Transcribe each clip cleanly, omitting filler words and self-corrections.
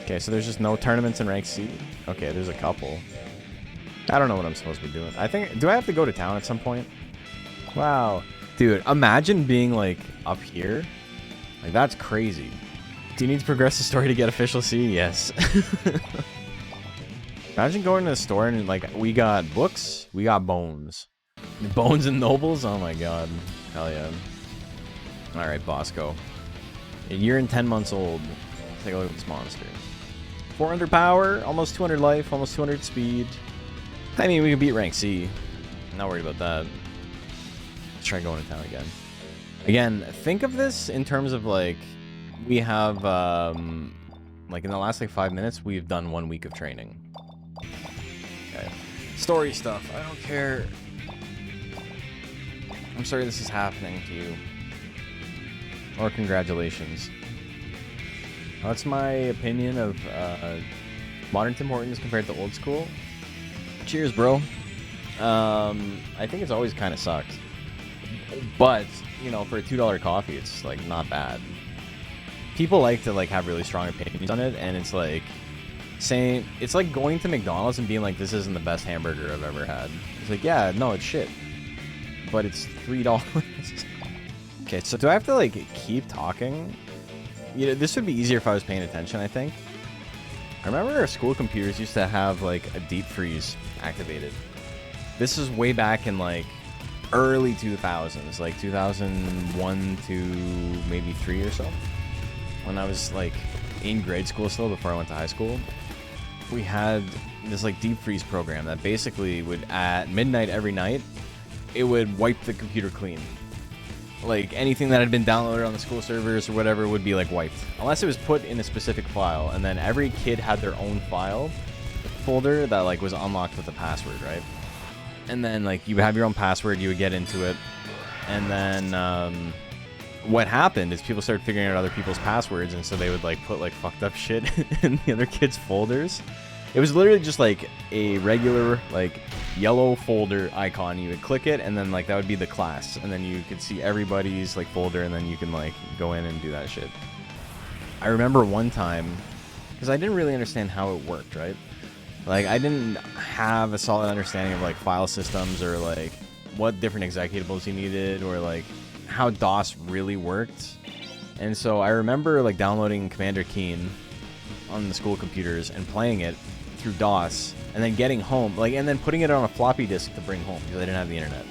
Okay, so there's just no tournaments in rank C? Okay, there's a couple. I don't know what I'm supposed to be doing. I think... Do I have to go to town at some point? Wow. Dude, imagine being, like, up here. Like, that's crazy. Do you need to progress the story to get official C? Yes. Imagine going to the store and, like, we got books, we got bones. Bones and nobles? Oh my god. Hell yeah. Alright, Bosco. A year and 10 months old. Let's take a look at this monster. 400 power, almost 200 life, almost 200 speed. I mean, we can beat rank C. Not worried about that. Let's try going to town again. Again, think of this in terms of, like, we have, like, in the last, like, 5 minutes, we've done 1 week of training. Okay. Story stuff. I don't care. I'm sorry this is happening to you. Or congratulations. That's my opinion of modern Tim Hortons compared to old school. Cheers, bro. I think it's always kind of sucked. But, you know, for a $2 coffee, it's, like, not bad. People like to, like, have really strong opinions on it, and it's, like, saying... It's like going to McDonald's and being like, this isn't the best hamburger I've ever had. It's like, yeah, no, it's shit. But it's $3. Okay, so do I have to, like, keep talking? You know, this would be easier if I was paying attention, I think. I remember our school computers used to have, like, a deep freeze activated. This is way back in, like, early 2000s, like 2001 to maybe 3 or so. When I was, like, in grade school still, before I went to high school. We had this, like, deep freeze program that basically would, at midnight every night, it would wipe the computer clean. Like, anything that had been downloaded on the school servers or whatever would be, like, wiped. Unless it was put in a specific file, and then every kid had their own file folder that, like, was unlocked with a password, right? And then, like, you would have your own password, you would get into it, and then, what happened is people started figuring out other people's passwords, and so they would, like, put, like, fucked up shit in the other kids' folders. It was literally just, like, a regular, like, yellow folder icon. You would click it, and then, like, that would be the class. And then you could see everybody's, like, folder, and then you can, like, go in and do that shit. I remember one time, because I didn't really understand how it worked, right? Like, I didn't have a solid understanding of, like, file systems or, like, what different executables you needed or, like, how DOS really worked. And so I remember, like, downloading Commander Keen on the school computers and playing it through DOS, and then getting home, like, and then putting it on a floppy disk to bring home because I didn't have the internet,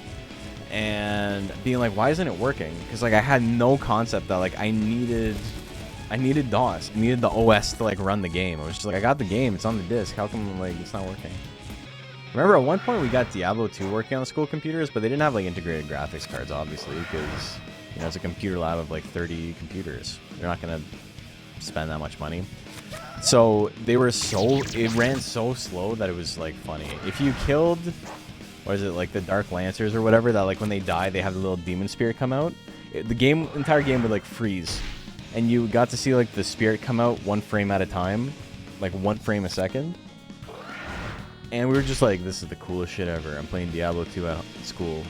and being like, why isn't it working? Because, like, I had no concept that, like, I needed DOS, I needed the OS to, like, run the game. I was just like, I got the game, it's on the disk, how come, like, it's not working? Remember at one point we got Diablo 2 working on the school computers, but they didn't have, like, integrated graphics cards, obviously, because, you know, it's a computer lab of, like, 30 computers. They're not gonna spend that much money. So they were it ran so slow that it was, like, funny. If you killed, what is it, like, the Dark Lancers or whatever, that, like, when they die, they have the little demon spirit come out. The entire game would, like, freeze. And you got to see, like, the spirit come out 1 frame at a time. Like, 1 frame a second. And we were just like, this is the coolest shit ever. I'm playing Diablo 2 at school.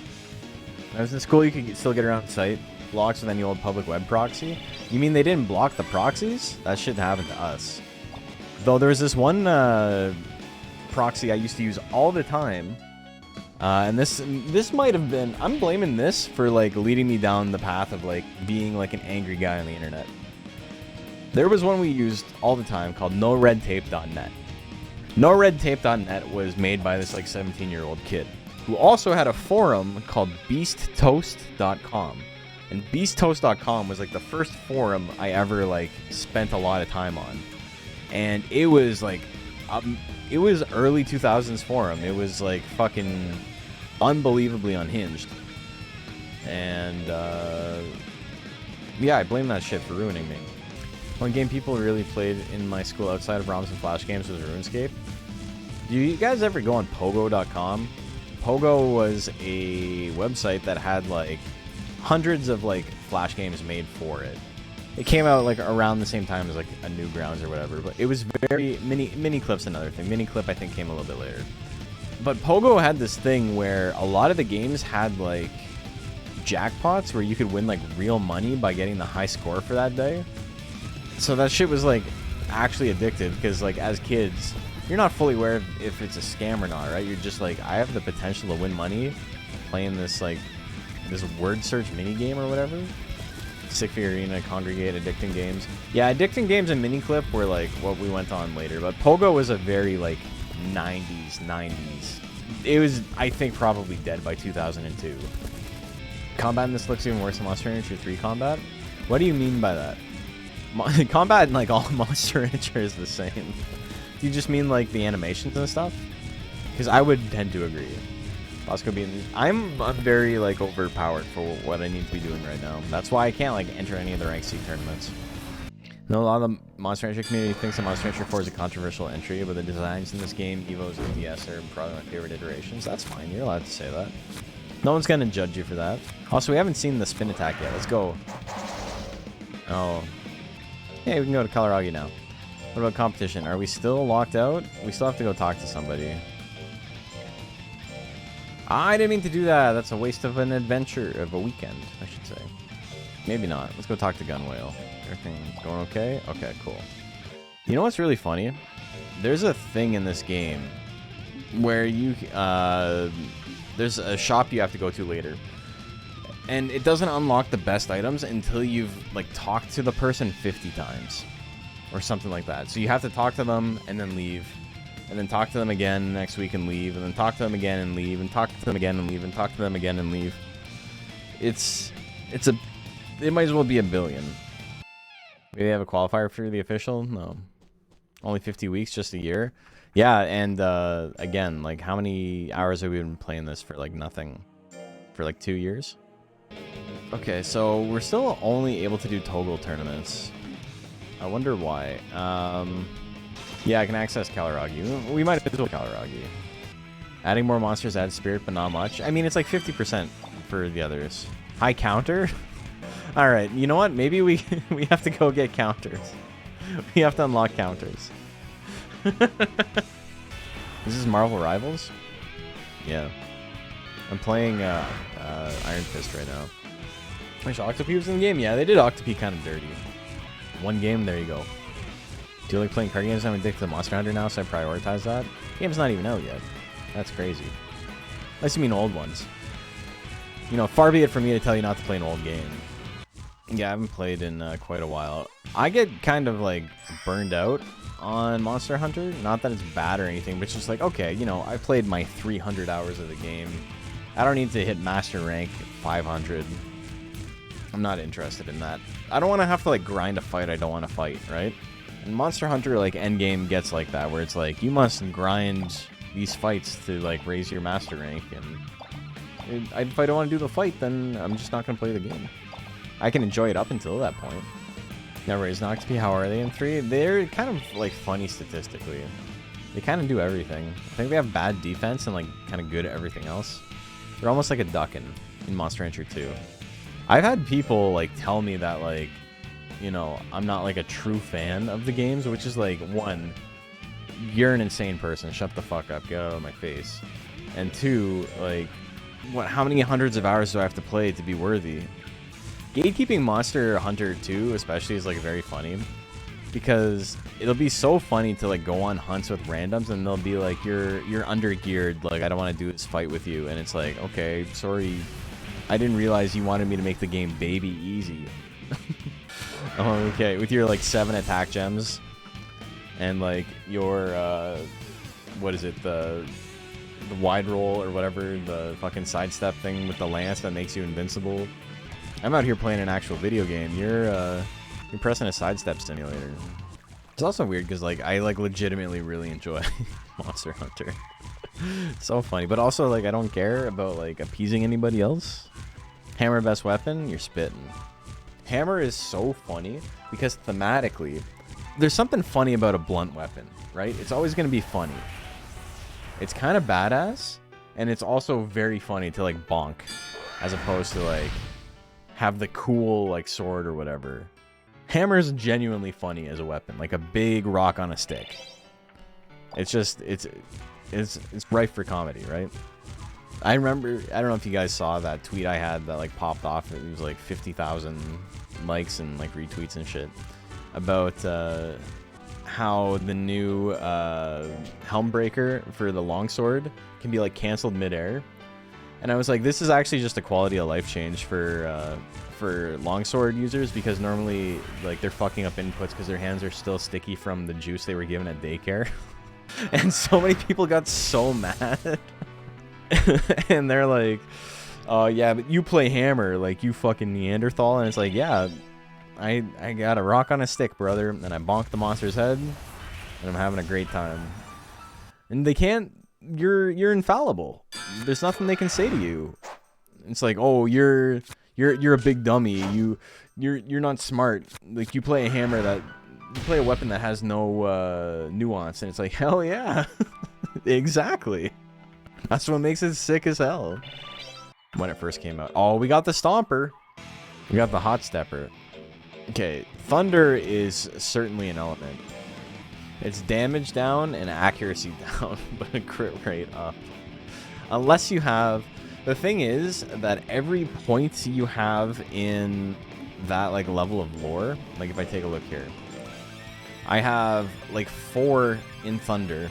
When I was in school, you could still get around site blocks with any old public web proxy. You mean they didn't block the proxies? That shit happened to us. Though there was this one proxy I used to use all the time, and this might have been, I'm blaming this for, like, leading me down the path of, like, being, like, an angry guy on the internet. There was one we used all the time called noredtape.net. Noredtape.net was made by this, like, 17-year-old kid who also had a forum called beasttoast.com. And beasttoast.com was, like, the first forum I ever, like, spent a lot of time on. And it was, like, it was early 2000s forum. It was, like, fucking unbelievably unhinged. And, yeah, I blame that shit for ruining me. One game people really played in my school outside of ROMs and Flash games was RuneScape. Do you guys ever go on Pogo.com? Pogo was a website that had, like, hundreds of, like, Flash games made for it. It came out, like, around the same time as, like, a Newgrounds or whatever, but it was very... Miniclip's another thing. Miniclip, I think, came a little bit later. But Pogo had this thing where a lot of the games had, like, jackpots where you could win, like, real money by getting the high score for that day. So that shit was, like, actually addictive because, like, as kids, you're not fully aware of if it's a scam or not, right? You're just like, I have the potential to win money playing this, like, this word search mini game or whatever. Sick Arena, Congregate, Addicting Games. Yeah, Addicting Games and Miniclip were, like, what we went on later. But Pogo was a very, like, 90s. It was, I think, probably dead by 2002. Combat in this looks even worse than Monster Rancher 3 combat? What do you mean by that? Combat in, like, all Monster Rancher is the same. Do you just mean, like, the animations and stuff? Because I would tend to agree. Bosco being... I'm very, like, overpowered for what I need to be doing right now. That's why I can't, like, enter any of the Rank C tournaments. No, a lot of the Monster Rancher community thinks that Monster Rancher 4 is a controversial entry, but the designs in this game, Evo's and DS, are probably my favorite iterations. That's fine. You're allowed to say that. No one's going to judge you for that. Also, we haven't seen the spin attack yet. Let's go. Oh. Hey, we can go to Kalaragi now. What about competition? Are we still locked out? We still have to go talk to somebody. I didn't mean to do that. That's a waste of an adventure, of a weekend, I should say. Maybe not. Let's go talk to Gun Whale. Everything going okay? Okay, cool. You know what's really funny? There's a thing in this game where you, there's a shop you have to go to later. And it doesn't unlock the best items until you've, like, talked to the person 50 times. Or something like that. So you have to talk to them and then leave. And then talk to them again next week and leave. And then talk to them again and leave. And talk to them again and leave. And talk to them again and leave. It might as well be a billion. Maybe they have a qualifier for the official? No. Only 50 weeks, just a year? Yeah, and again, like, how many hours have we been playing this for, like, nothing? For, like, 2 years? Okay, so we're still only able to do toggle tournaments. I wonder why. Yeah, I can access Kalaragi. We might as well Kalaragi. Adding more monsters adds spirit, but not much. I mean, it's like 50% for the others. High counter? Alright, you know what? Maybe we have to go get counters. We have to unlock counters. Is this Marvel Rivals? Yeah. I'm playing Iron Fist right now. Wish Octopi was in the game? Yeah, they did Octopi kind of dirty. One game, there you go. Do you like playing card games? I'm addicted to Monster Hunter now, so I prioritize that. The game's not even out yet. That's crazy. Unless you mean old ones. You know, far be it from me to tell you not to play an old game. Yeah, I haven't played in quite a while. I get kind of, like, burned out on Monster Hunter. Not that it's bad or anything, but it's just like, okay, you know, I played my 300 hours of the game. I don't need to hit Master Rank 500. I'm not interested in that. I don't want to have to, like, grind a fight I don't want to fight, right? And Monster Hunter, like, endgame gets like that, where it's like, you must grind these fights to, like, raise your Master Rank, and if I don't want to do the fight, then I'm just not going to play the game. I can enjoy it up until that point. Now, raise Octopi, how are they in 3? They're kind of, like, funny statistically. They kind of do everything. I think they have bad defense and, like, kind of good at everything else. They're almost like a Duckin in Monster Rancher 2. I've had people, like, tell me that, like, you know, I'm not, like, a true fan of the games, which is, like, one, you're an insane person. Shut the fuck up. Get out of my face. And two, like, how many hundreds of hours do I have to play to be worthy? Gatekeeping Monster Hunter 2 especially is, like, very funny. Because it'll be so funny to, like, go on hunts with randoms and they'll be like, you're under-geared, like, I don't want to do this fight with you. And it's like, okay, sorry, I didn't realize you wanted me to make the game baby easy. Oh, okay, with your, like, 7 attack gems and, like, your, what is it, the wide roll or whatever, the fucking sidestep thing with the lance that makes you invincible. I'm out here playing an actual video game. You're pressing a sidestep simulator. It's also weird because, like, I, like, legitimately really enjoy Monster Hunter. So funny, but also, like, I don't care about, like, appeasing anybody else. Hammer best weapon, you're spitting. Hammer is so funny because thematically, there's something funny about a blunt weapon, right? It's always going to be funny. It's kind of badass, and it's also very funny to, like, bonk, as opposed to, like, have the cool, like, sword or whatever. Hammer is genuinely funny as a weapon, like a big rock on a stick. It's just, it's rife for comedy, right? I remember, I don't know if you guys saw that tweet I had that, like, popped off. It was like 50,000 likes and, like, retweets and shit about how the new helm breaker for the longsword can be like canceled midair, and I was like, this is actually just a quality of life change for longsword users, because normally like they're fucking up inputs because their hands are still sticky from the juice they were given at daycare. And so many people got so mad. And they're like, oh yeah, but you play hammer like you fucking Neanderthal. And it's like, yeah, I got a rock on a stick, brother, and I bonked the monster's head, and I'm having a great time. And they can't, you're infallible. There's nothing they can say to you. It's like, oh, you're a big dummy. You're not smart. Like, you play a hammer that, you play a weapon that has no nuance, and it's like, hell yeah. Exactly. That's what makes it sick as hell. When it first came out. Oh, we got the Stomper. We got the Hot Stepper. Okay, Thunder is certainly an element. It's damage down and accuracy down, but a crit rate up. Unless you have... The thing is that every point you have in that like level of lore, like if I take a look here, I have like 4 in Thunder.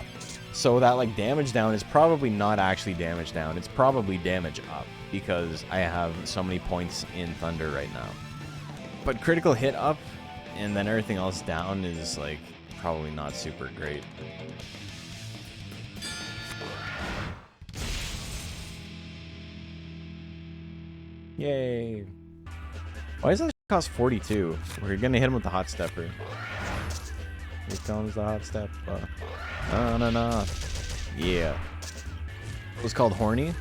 So that like damage down is probably not actually damage down. It's probably damage up, because I have so many points in Thunder right now. But critical hit up and then everything else down is like probably not super great. Yay. Why does that cost 42? We're gonna hit him with the Hot Stepper. Here comes the Hot Step. No. Yeah. It was called Horny.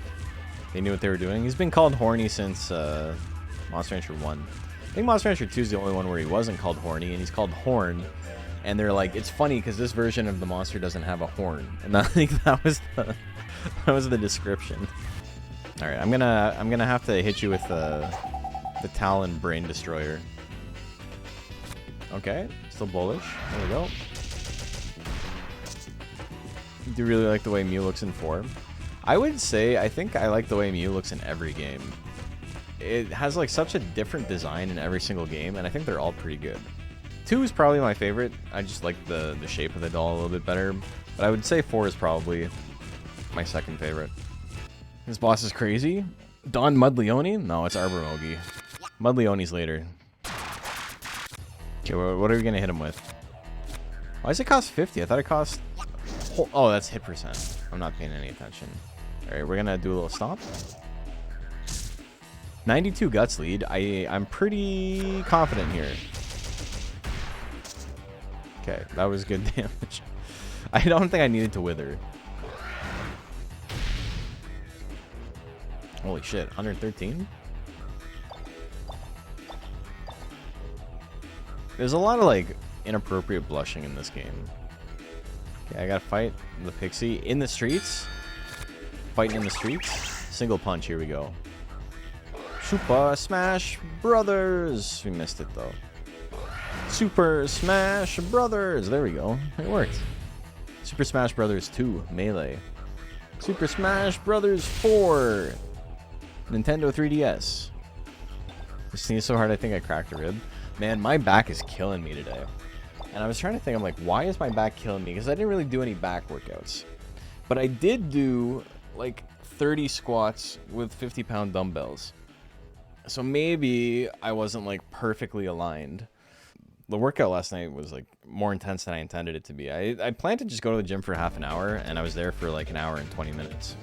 They knew what they were doing. He's been called Horny since Monster Rancher 1. I think Monster Rancher 2 is the only one where he wasn't called Horny, and he's called Horn. And they're like, it's funny because this version of the monster doesn't have a horn. And I think that was the description. All right, I'm gonna have to hit you with the Talon Brain Destroyer. Okay, still bullish. There we go. I do really like the way Mew looks in 4. I would say I think I like the way Mew looks in every game. It has like such a different design in every single game, and I think they're all pretty good. 2 is probably my favorite. I just like the shape of the doll a little bit better. But I would say 4 is probably my second favorite. This boss is crazy. Don Mudleone? No, it's Arborogi. Mudleone's later. Okay, what are we going to hit him with? Why does it cost 50? I thought it cost... Oh, that's hit percent. I'm not paying any attention. Alright, we're going to do a little stomp. 92 guts lead. I'm pretty confident here. Okay, that was good damage. I don't think I needed to wither. Holy shit, 113? There's a lot of like inappropriate blushing in this game. Okay, I gotta fight the pixie in the streets. Fighting in the streets. Single punch, here we go. Super Smash Brothers! We missed it though. Super Smash Brothers! There we go. It worked. Super Smash Brothers 2 Melee. Super Smash Brothers 4 Nintendo 3DS. I sneezed so hard I think I cracked a rib. Man, my back is killing me today. And I was trying to think, I'm like, why is my back killing me? Because I didn't really do any back workouts. But I did do like 30 squats with 50-pound dumbbells. So maybe I wasn't like perfectly aligned. The workout last night was like more intense than I intended it to be. I planned to just go to the gym for half an hour, and I was there for like an hour and 20 minutes.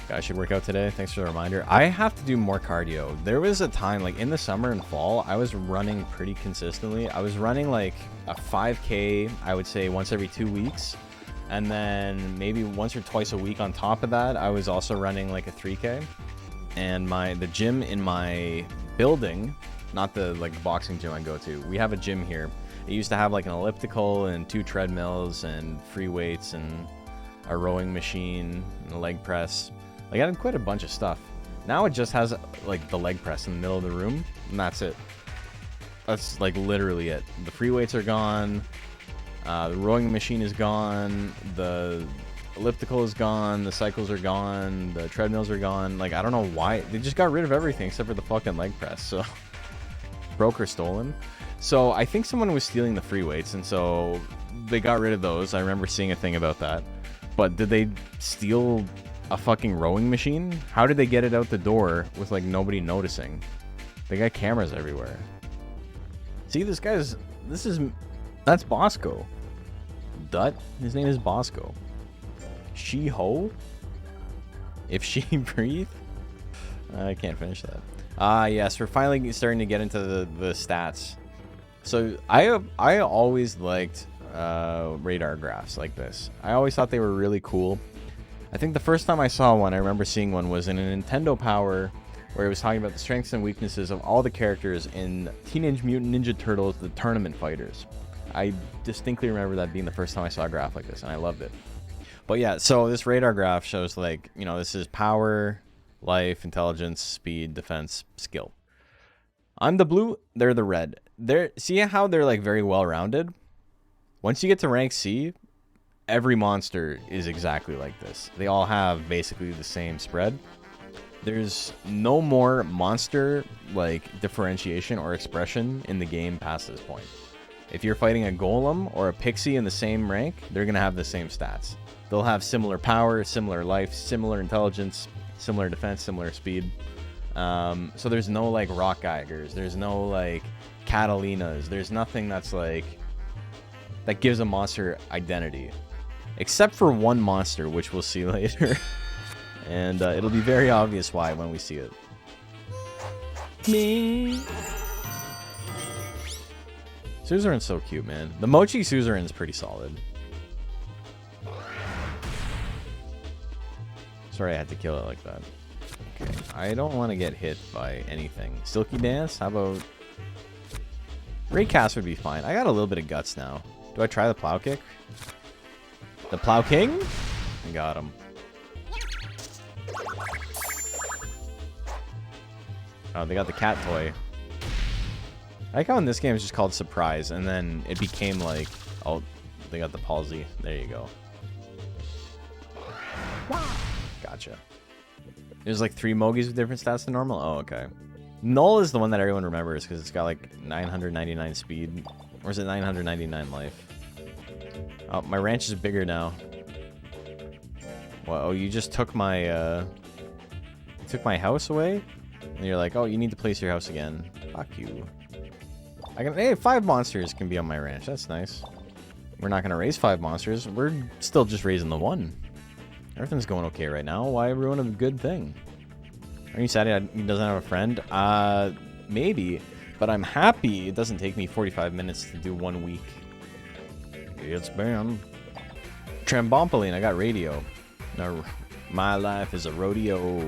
I should work out today. Thanks for the reminder. I have to do more cardio. There was a time, like in the summer and fall, I was running pretty consistently. I was running like a 5K, I would say once every 2 weeks. And then maybe once or twice a week on top of that, I was also running like a 3K. And the gym in my building, not the like boxing gym I go to, we have a gym here. It used to have like an elliptical and 2 treadmills and free weights and a rowing machine and a leg press. Like, I had quite a bunch of stuff. Now it just has like the leg press in the middle of the room, and that's it. That's like literally it. The free weights are gone. The rowing machine is gone. The elliptical is gone. The cycles are gone. The treadmills are gone. Like, I don't know why. They just got rid of everything except for the fucking leg press. So, broke or stolen. So I think someone was stealing the free weights, and so they got rid of those. I remember seeing a thing about that. But did they steal a fucking rowing machine? How did they get it out the door with like nobody noticing? They got cameras everywhere. See, that's Bosco. Dut? His name is Bosco. She-ho? If she breathe? I can't finish that. Yes, we're finally starting to get into the stats. So I always liked radar graphs like this. I always thought they were really cool. I think the first time I saw one, I remember seeing one, was in a Nintendo Power, where it was talking about the strengths and weaknesses of all the characters in Teenage Mutant Ninja Turtles, the Tournament Fighters. I distinctly remember that being the first time I saw a graph like this, and I loved it. But yeah, so this radar graph shows, like, you know, this is power, life, intelligence, speed, defense, skill. I'm the blue, they're the red. See how they're like very well rounded? Once you get to rank C, every monster is exactly like this. They all have basically the same spread. There's no more monster like differentiation or expression in the game past this point. If you're fighting a golem or a pixie in the same rank, they're gonna have the same stats. They'll have similar power, similar life, similar intelligence, similar defense, similar speed. So there's no like rock geigers, there's no like Catalinas, there's nothing that's like that gives a monster identity, except for one monster, which we'll see later. And it'll be very obvious why when we see it. Me. Suzerain's so cute, man. The Mochi Suzerain's pretty solid. Sorry I had to kill it like that. Okay, I don't want to get hit by anything. Silky Dance? How about... Raycast would be fine. I got a little bit of guts now. Do I try the Plow Kick? The Plow King? I got him. Oh, they got the cat toy. I like how in this game it's just called Surprise, and then it became like... Oh, they got the palsy. There you go. Gotcha. There's like 3 Mogis with different stats than normal? Oh, okay. Null is the one that everyone remembers because it's got like 999 speed. Or is it 999 life? Oh, my ranch is bigger now. Well, oh, you just took my house away? And you're like, oh, you need to place your house again. Fuck you. Hey, 5 monsters can be on my ranch. That's nice. We're not going to raise 5 monsters. We're still just raising the 1. Everything's going okay right now. Why ruin a good thing? Are you sad he doesn't have a friend? Maybe. But I'm happy it doesn't take me 45 minutes to do 1 week. It's bam. Trambompoline, I got radio. No, my life is a rodeo.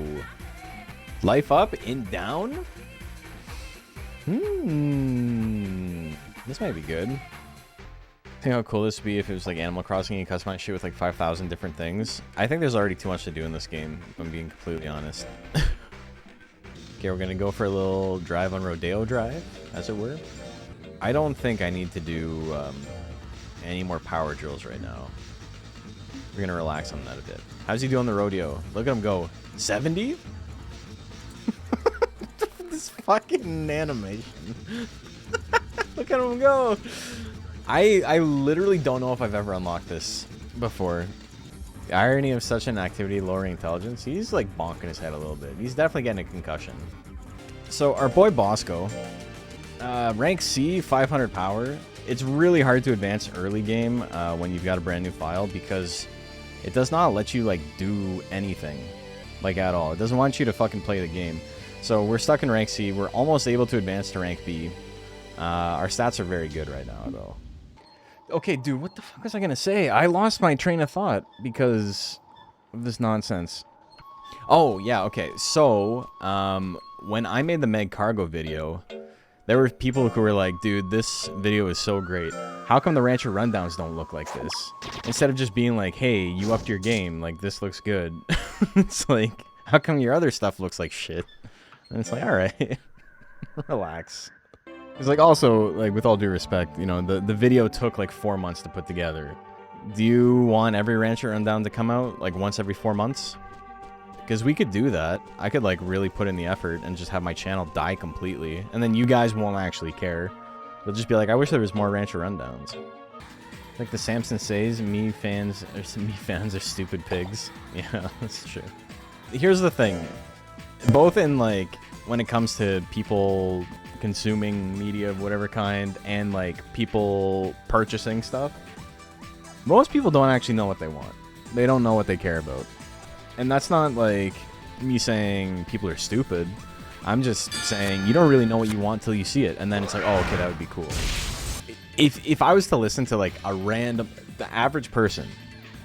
Life up and down? This might be good. Think how cool this would be if it was like Animal Crossing and you customize shit with like 5,000 different things. I think there's already too much to do in this game, if I'm being completely honest. Okay, we're gonna go for a little drive on Rodeo Drive, as it were. I don't think I need to do any more power drills right now. We're gonna relax on that a bit. How's he doing the rodeo? Look at him go. 70? This fucking animation. Look at him go. I literally don't know if I've ever unlocked this before. The irony of such an activity lowering intelligence. He's like bonking his head a little bit. He's definitely getting a concussion. So our boy Bosco, rank C, 500 power. It's really hard to advance early game when you've got a brand new file because it does not let you like do anything like at all. It doesn't want you to fucking play the game. So we're stuck in rank C. We're almost able to advance to rank B. Our stats are very good right now though. Okay, dude, what the fuck was I gonna say? I lost my train of thought because of this nonsense. Oh, yeah, okay. So, when I made the Meg Cargo video, there were people who were like, dude, this video is so great. How come the Rancher rundowns don't look like this? Instead of just being like, hey, you upped your game, like, this looks good. It's like, how come your other stuff looks like shit? And it's like, alright, relax. It's like, also, like, with all due respect, you know, the video took like 4 months to put together. Do you want every Rancher rundown to come out like once every 4 months? Because we could do that. I could like really put in the effort and just have my channel die completely. And then you guys won't actually care. They'll just be like, I wish there was more Rancher Rundowns. Like the Samson says, me fans are stupid pigs. Yeah, that's true. Here's the thing. Both in like when it comes to people consuming media of whatever kind and like people purchasing stuff, most people don't actually know what they want. They don't know what they care about. And that's not like me saying people are stupid. I'm just saying you don't really know what you want till you see it, and then it's like, oh, okay, that would be cool. If I was to listen to like the average person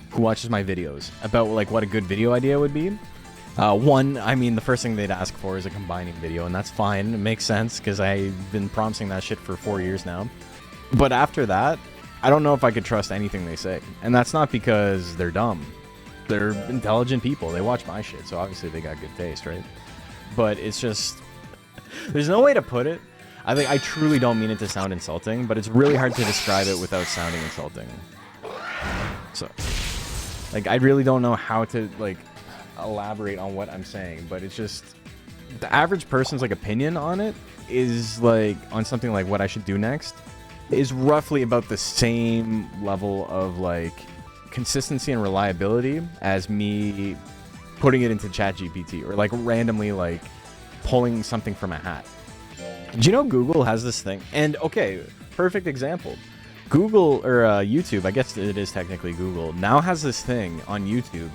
who watches my videos about like what a good video idea would be, one, I mean, the first thing they'd ask for is a combining video, and that's fine. It makes sense because I've been promising that shit for 4 years now. But after that, I don't know if I could trust anything they say, and that's not because they're dumb. They're intelligent people. They watch my shit, so obviously they got good taste, right? But it's just, there's no way to put it. I truly don't mean it to sound insulting, but it's really hard to describe it without sounding insulting. So, like, I really don't know how to, like, elaborate on what I'm saying, but it's just, the average person's, like, opinion on it is, like, on something like what I should do next, is roughly about the same level of, like, consistency and reliability as me putting it into ChatGPT or, like, randomly, like, pulling something from a hat. Do you know Google has this thing? And okay, perfect example. Google or YouTube, I guess it is technically Google, now has this thing on YouTube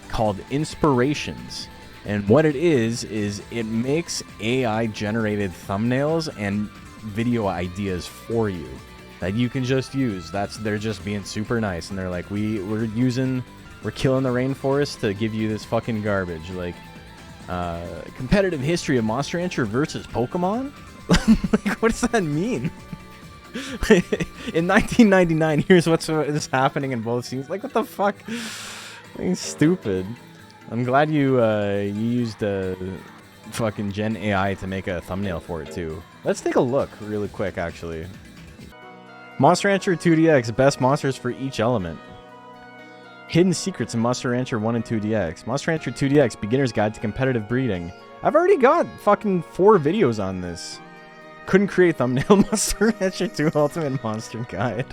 called Inspirations. And what it is it makes AI generated thumbnails and video ideas for you that you can just use. They're just being super nice, and they're like, we're killing the rainforest to give you this fucking garbage. Like, competitive history of Monster Rancher versus Pokemon? Like, what does that mean? In 1999, here's what's happening in both scenes. Like, what the fuck? Like, stupid. I'm glad you used fucking Gen AI to make a thumbnail for it too. Let's take a look really quick, actually. Monster Rancher 2DX, best monsters for each element. Hidden secrets in Monster Rancher 1 and 2DX. Monster Rancher 2DX, beginner's guide to competitive breeding. I've already got fucking 4 videos on this. Couldn't create thumbnail. Monster Rancher 2 Ultimate Monster Guide.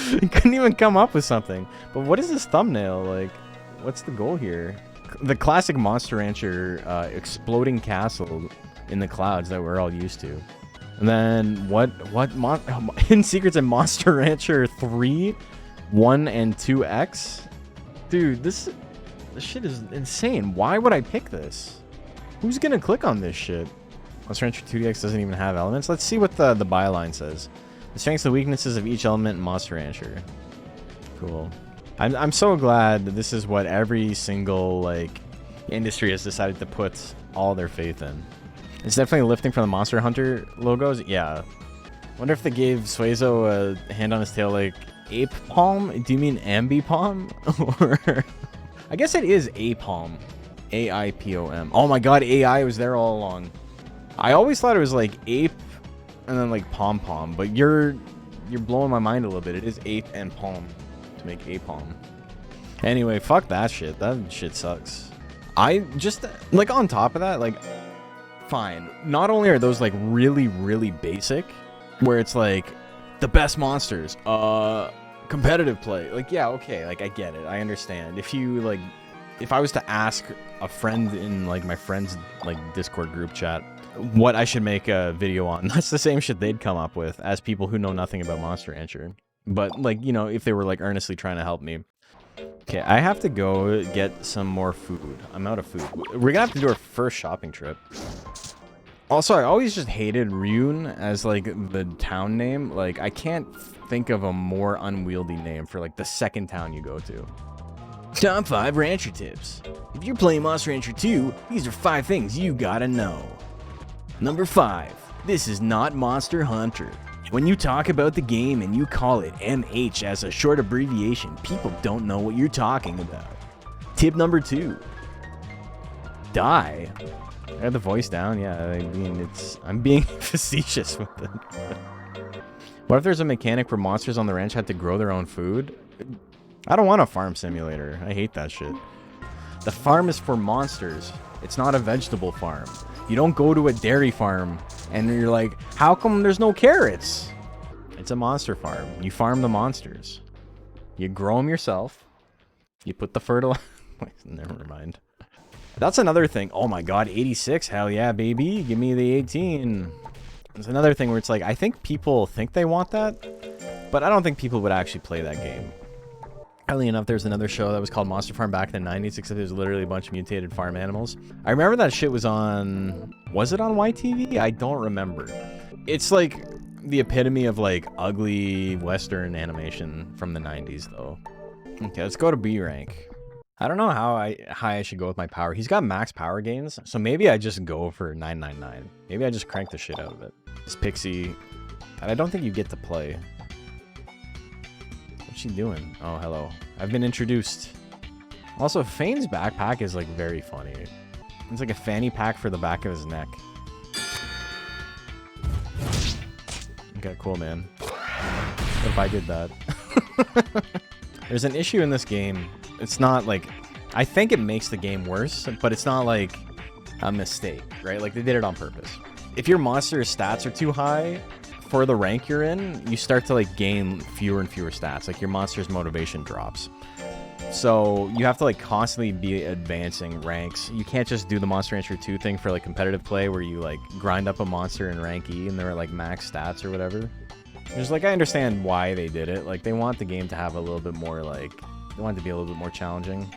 Couldn't even come up with something. But what is this thumbnail? Like, what's the goal here? The classic Monster Rancher exploding castle in the clouds that we're all used to. And then Hidden secrets in Monster Rancher 3, 1 and 2X. Dude, this shit is insane. Why would I pick this? Who's gonna click on this shit? Monster Rancher 2DX doesn't even have elements. Let's see what the byline says. The strengths and weaknesses of each element in Monster Rancher. Cool. I'm so glad that this is what every single, like, industry has decided to put all their faith in. It's definitely lifting from the Monster Hunter logos. Yeah. Wonder if they gave Suezo a hand on his tail like Ape Palm? Do you mean Ambi Palm? Or I guess it is A-Palm. A-I-P-O-M. Oh my god, AI was there all along. I always thought it was like ape and then like pom-pom, but you're blowing my mind a little bit. It is ape and palm to make A-Palm. Anyway, fuck that shit. That shit sucks. I just, like, on top of that, like, fine. Not only are those like really, really basic, where it's like the best monsters, competitive play. Like, yeah, okay, like I get it. I understand. If I was to ask a friend in like my friend's like Discord group chat what I should make a video on, that's the same shit they'd come up with as people who know nothing about Monster Rancher. But like, you know, if they were like earnestly trying to help me. Okay, I have to go get some more food. I'm out of food. We're gonna have to do our first shopping trip. Also, I always just hated Ryun as like the town name. Like, I can't think of a more unwieldy name for like the second town you go to. Top 5 Rancher tips. If you're playing Monster Rancher 2, these are 5 things you gotta know. Number 5. This is not Monster Hunter. When you talk about the game and you call it MH as a short abbreviation, people don't know what you're talking about. Tip number 2. Die. I had the voice down, yeah, I mean, I'm being facetious with it. What if there's a mechanic where monsters on the ranch had to grow their own food? I don't want a farm simulator. I hate that shit. The farm is for monsters. It's not a vegetable farm. You don't go to a dairy farm And you're like, how come there's no carrots? It's a monster farm. You farm the monsters. You grow them yourself. You put the fertilizer... Never mind. That's another thing. Oh my god, 86. Hell yeah, baby. Give me the 18. There's another thing where it's like, I think people think they want that, but I don't think people would actually play that game. Oddly enough, there's another show that was called Monster Farm back in the 90s, except there's literally a bunch of mutated farm animals. I remember that shit was on... Was it on YTV? I don't remember. It's like the epitome of like ugly Western animation from the 90s, though. Okay, let's go to B rank. I don't know how high I should go with my power. He's got max power gains, so maybe I just go for 999. Maybe I just crank the shit out of it. This pixie that I don't think you get to play. What's she doing? Oh, hello. I've been introduced. Also, Fane's backpack is like very funny. It's like a fanny pack for the back of his neck. Okay, cool, man. What if I did that? There's an issue in this game. It's not like... I think it makes the game worse, but it's not like a mistake, right? Like, they did it on purpose. If your monster's stats are too high for the rank you're in, you start to, like, gain fewer and fewer stats. Like, your monster's motivation drops. So, you have to, like, constantly be advancing ranks. You can't just do the Monster Rancher 2 thing for, like, competitive play where you, like, grind up a monster in rank E and they're, like, max stats or whatever. Just, like, I understand why they did it. Like, they want the game to have a little bit more, like... They want it to be a little bit more challenging.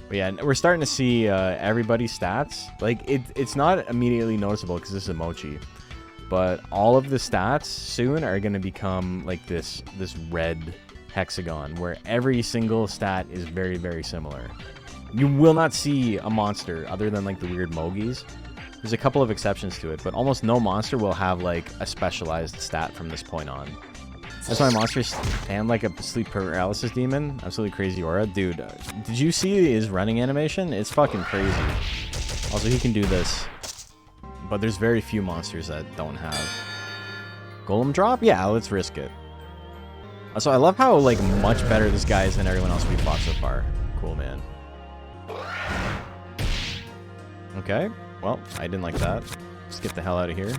But yeah, we're starting to see everybody's stats. Like, it's not immediately noticeable because this is a mochi. But all of the stats soon are going to become like this red hexagon where every single stat is very, very similar. You will not see a monster other than like the weird Mogis. There's a couple of exceptions to it, but almost no monster will have like a specialized stat from this point on. That's why monsters stand like a sleep paralysis demon. Absolutely crazy aura. Dude, did you see his running animation? It's fucking crazy. Also, he can do this. But there's very few monsters that don't have. Golem drop? Yeah, let's risk it. Also, I love how like much better this guy is than everyone else we've fought so far. Cool, man. Okay. Well, I didn't like that. Let's get the hell out of here.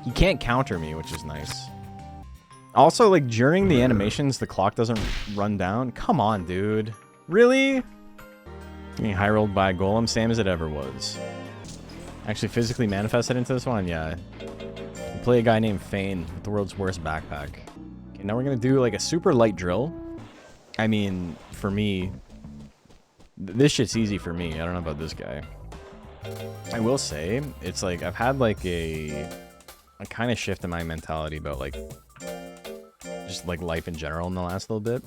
He can't counter me, which is nice. Also, like, during the animations, the clock doesn't run down. Come on, dude. Really? Getting high rolled by a golem, same as it ever was. Actually physically manifested into this one? Yeah. We play a guy named Fane with the world's worst backpack. Okay, now we're gonna do, like, a super light drill. I mean, for me... This shit's easy for me. I don't know about this guy. I will say, it's like, I've had, like, a kind of shift in my mentality about like just like life in general in the last little bit,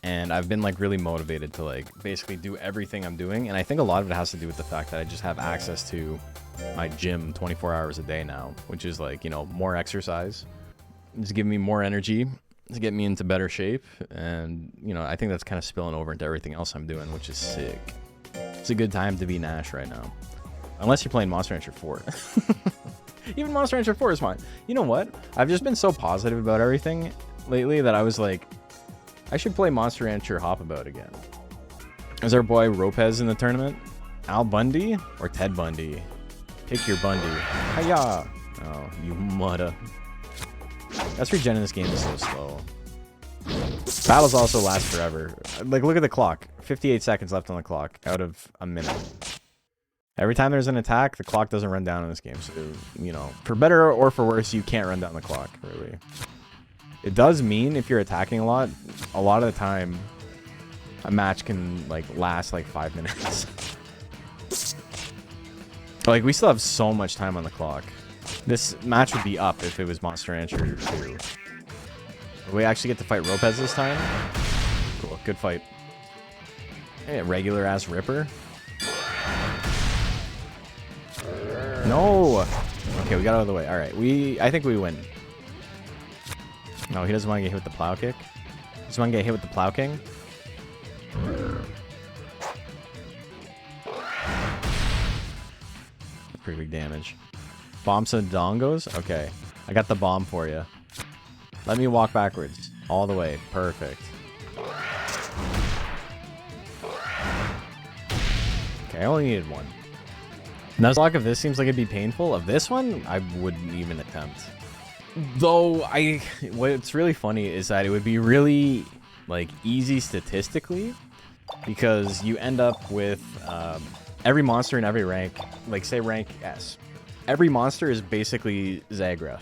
and I've been like really motivated to like basically do everything I'm doing, and I think a lot of it has to do with the fact that I just have access to my gym 24 hours a day now, which is like, you know, more exercise. It's giving me more energy to get me into better shape, and you know, I think that's kind of spilling over into everything else I'm doing, which is sick. It's a good time to be Nash right now, unless you're playing Monster Rancher 4. Even Monster Rancher 4 is fine. You know what? I've just been so positive about everything lately that I was like, I should play Monster Rancher Hop About again. Is our boy Ropez in the tournament? Al Bundy or Ted Bundy? Pick your Bundy. Hiya! Oh, you mudda. That's regen in this game is so slow. Battles also last forever. Like, look at the clock. 58 seconds left on the clock out of a minute. Every time there's an attack, the clock doesn't run down in this game. So, you know, for better or for worse, you can't run down the clock, really. It does mean if you're attacking a lot of the time, a match can, like, last, like, 5 minutes. Like, we still have so much time on the clock. This match would be up if it was Monster Rancher 2. We actually get to fight Ropez this time? Cool, good fight. Hey, regular-ass Ripper. No! Okay, we got out of the way. Alright, I think we win. No, he doesn't want to get hit with the plow kick. He doesn't want to get hit with the plow king. Pretty big damage. Bomb some dongos? Okay. I got the bomb for you. Let me walk backwards. All the way. Perfect. Okay, I only needed one. Nuzlocke of this seems like it'd be painful. Of this one, I wouldn't even attempt. Though, what's really funny is that it would be really, like, easy statistically, because you end up with every monster in every rank, like, say rank S. Every monster is basically Zagref,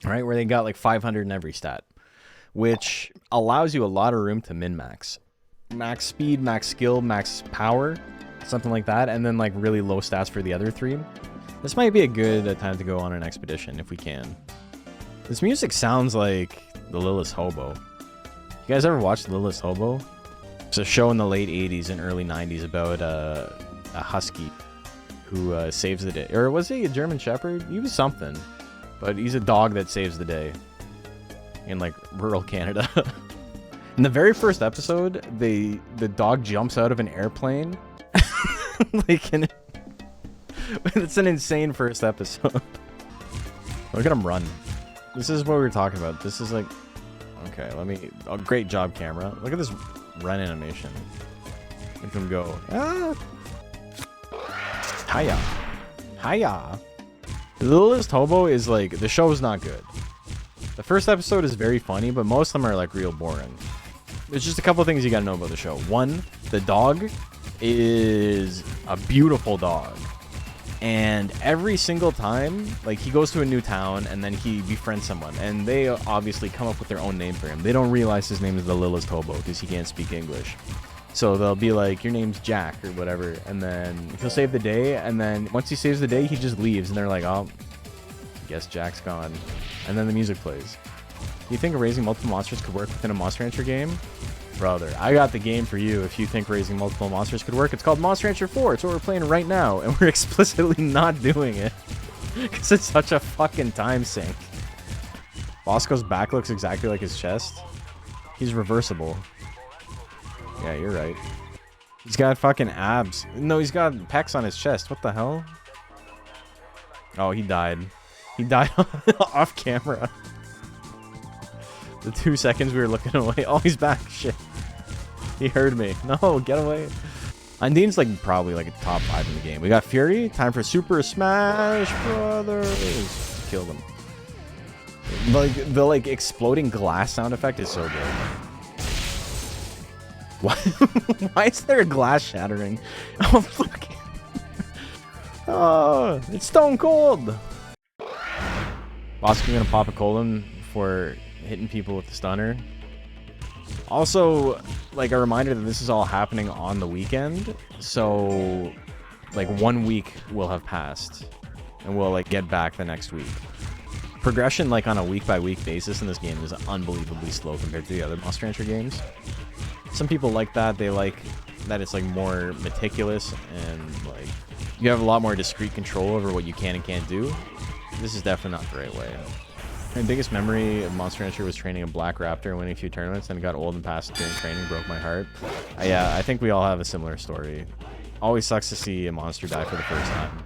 right? Where they got, like, 500 in every stat, which allows you a lot of room to min-max. Max speed, max skill, max power, something like that, and then, like, really low stats for the other three. This might be a good time to go on an expedition if we can. This music sounds like the Littlest Hobo. You guys ever watched Littlest Hobo? It's a show in the late 80s and early 90s about a husky who saves the day. Or was he a German Shepherd? He was something. But he's a dog that saves the day in, like, rural Canada. In the very first episode, the dog jumps out of an airplane. Like, it's an insane first episode. Look at him run. This is what we were talking about. This is like... Okay, let me... Oh, great job, camera. Look at this run animation. Look him go. Ah! Hiya. Hiya. The Littlest Hobo is like... The show is not good. The first episode is very funny, but most of them are like real boring. There's just a couple things you gotta know about the show. One, the dog is a beautiful dog. And every single time, like, he goes to a new town and then he befriends someone. And they obviously come up with their own name for him. They don't realize his name is the Littlest Hobo because he can't speak English. So they'll be like, your name's Jack or whatever. And then he'll save the day. And then once he saves the day, he just leaves. And they're like, oh, guess Jack's gone. And then the music plays. Do you think raising multiple monsters could work within a Monster Rancher game? Brother, I got the game for you if you think raising multiple monsters could work. It's called Monster Rancher 4. It's what we're playing right now, and we're explicitly not doing it. Because it's such a fucking time sink. Bosco's back looks exactly like his chest. He's reversible. Yeah, you're right. He's got fucking abs. No, he's got pecs on his chest. What the hell? Oh, he died. He died off camera. The 2 seconds we were looking away. Oh, he's back. Shit. He heard me. No, get away. Undine's like probably like a top 5 in the game. We got Fury. Time for Super Smash Brothers. Kill them. Like the like exploding glass sound effect is so good. Why? Why is there a glass shattering? Oh fuck. Oh, it's stone cold. Bosco gonna pop a colon for hitting people with the stunner. Also, like, a reminder that this is all happening on the weekend, so like 1 week will have passed and we'll like get back the next week. Progression, like, on a week by week basis in this game is unbelievably slow compared to the other Monster Rancher games. Some people like that. They like that it's like more meticulous and like you have a lot more discrete control over what you can and can't do. This is definitely not the right way. My biggest memory of Monster Rancher was training a black raptor and winning a few tournaments, and it got old and passed during training, broke my heart. Yeah, I think we all have a similar story. Always sucks to see a monster die for the first time.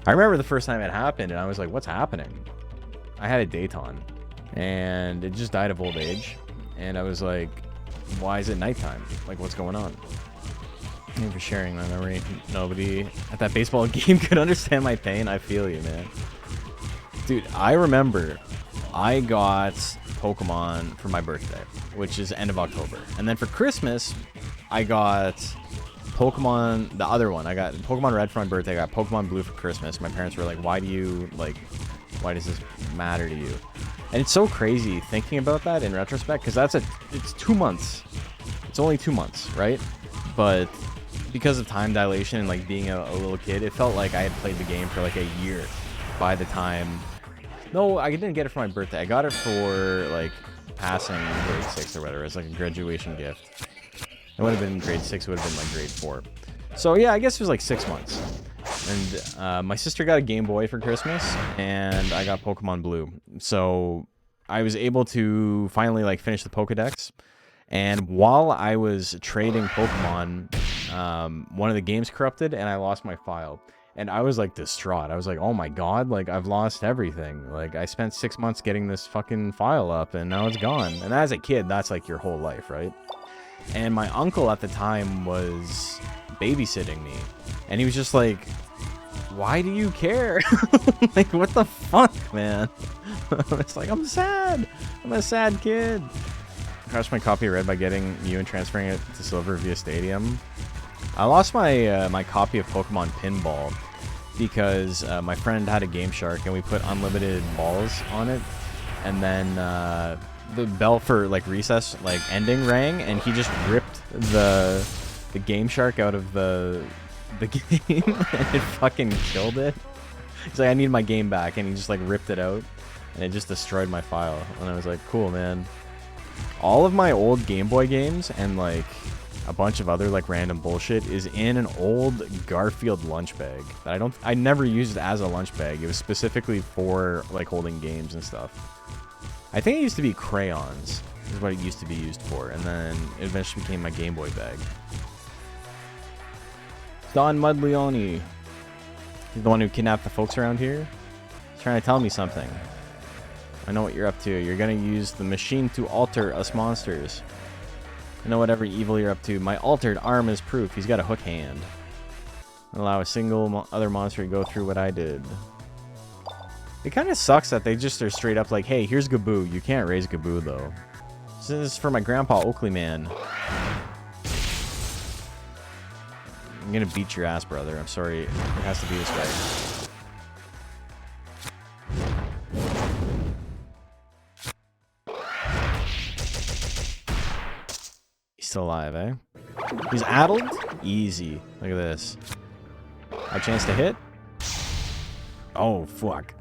I remember the first time it happened, and I was like, what's happening? I had a Dayton, and it just died of old age. And I was like, why is it nighttime? Like, what's going on? Thank you for sharing my memory. Nobody at that baseball game could understand my pain. I feel you, man. Dude, I remember I got Pokemon for my birthday, which is end of October. And then for Christmas, I got Pokemon, the other one. I got Pokemon Red for my birthday. I got Pokemon Blue for Christmas. My parents were like, why does this matter to you? And it's so crazy thinking about that in retrospect, because it's 2 months. It's only 2 months, right? But because of time dilation and like being a little kid, it felt like I had played the game for like a year by the time... No, I didn't get it for my birthday. I got it for like passing grade 6 or whatever. It's like a graduation gift. It would have been grade 6. It would have been like grade 4. So yeah, I guess it was like 6 months. And my sister got a Game Boy for Christmas, and I got Pokemon Blue. So I was able to finally like finish the Pokedex. And while I was trading Pokemon, one of the games corrupted, and I lost my file. And I was like distraught. I was like, oh my god, like I've lost everything. Like I spent 6 months getting this fucking file up, and now it's gone. And as a kid, that's like your whole life, right? And my uncle at the time was babysitting me, and he was just like, why do you care? Like, what the fuck, man? It's like, I'm sad. I'm a sad kid. Crashed my copy of Red by getting you and transferring it to Silver via Stadium. I lost my my copy of Pokemon Pinball because my friend had a Game Shark and we put unlimited balls on it, and then the bell for like recess like ending rang, and he just ripped the Game Shark out of the game and it fucking killed it. He's like, I need my game back, and he just like ripped it out and it just destroyed my file. And I was like, cool, man. All of my old Game Boy games and like a bunch of other like random bullshit is in an old Garfield lunch bag that I never used as a lunch bag. It was specifically for like holding games and stuff. I think it used to be crayons is what it used to be used for, and then it eventually became my Game Boy bag. Don Mudleone. He's the one who kidnapped the folks around here. He's trying to tell me something. I know what you're up to. You're gonna use the machine to alter us monsters. I know whatever evil you're up to. My altered arm is proof. He's got a hook hand. Allow a single other monster to go through what I did. It kind of sucks that they just are straight up like, hey, here's Gaboo. You can't raise Gaboo, though. This is for my grandpa, Oakley Man. I'm gonna beat your ass, brother. I'm sorry. It has to be this way. He's still alive, eh? He's addled? Easy. Look at this. A chance to hit? Oh, fuck.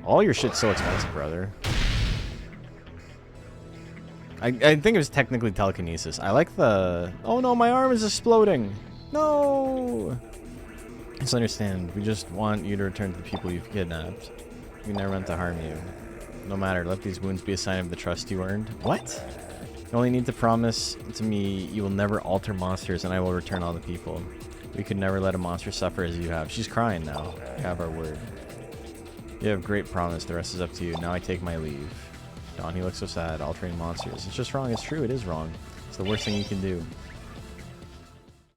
All your shit's so expensive, brother. I think it was technically telekinesis. I like the... Oh no, my arm is exploding. No! Just understand, we just want you to return to the people you've kidnapped. We never meant to harm you. No matter, let these wounds be a sign of the trust you earned. What? You only need to promise to me you will never alter monsters and I will return all the people. We could never let a monster suffer as you have. She's crying now. You have our word. You have great promise. The rest is up to you. Now I take my leave. Don, he looks so sad. Altering monsters. It's just wrong. It's true. It is wrong. It's the worst thing you can do.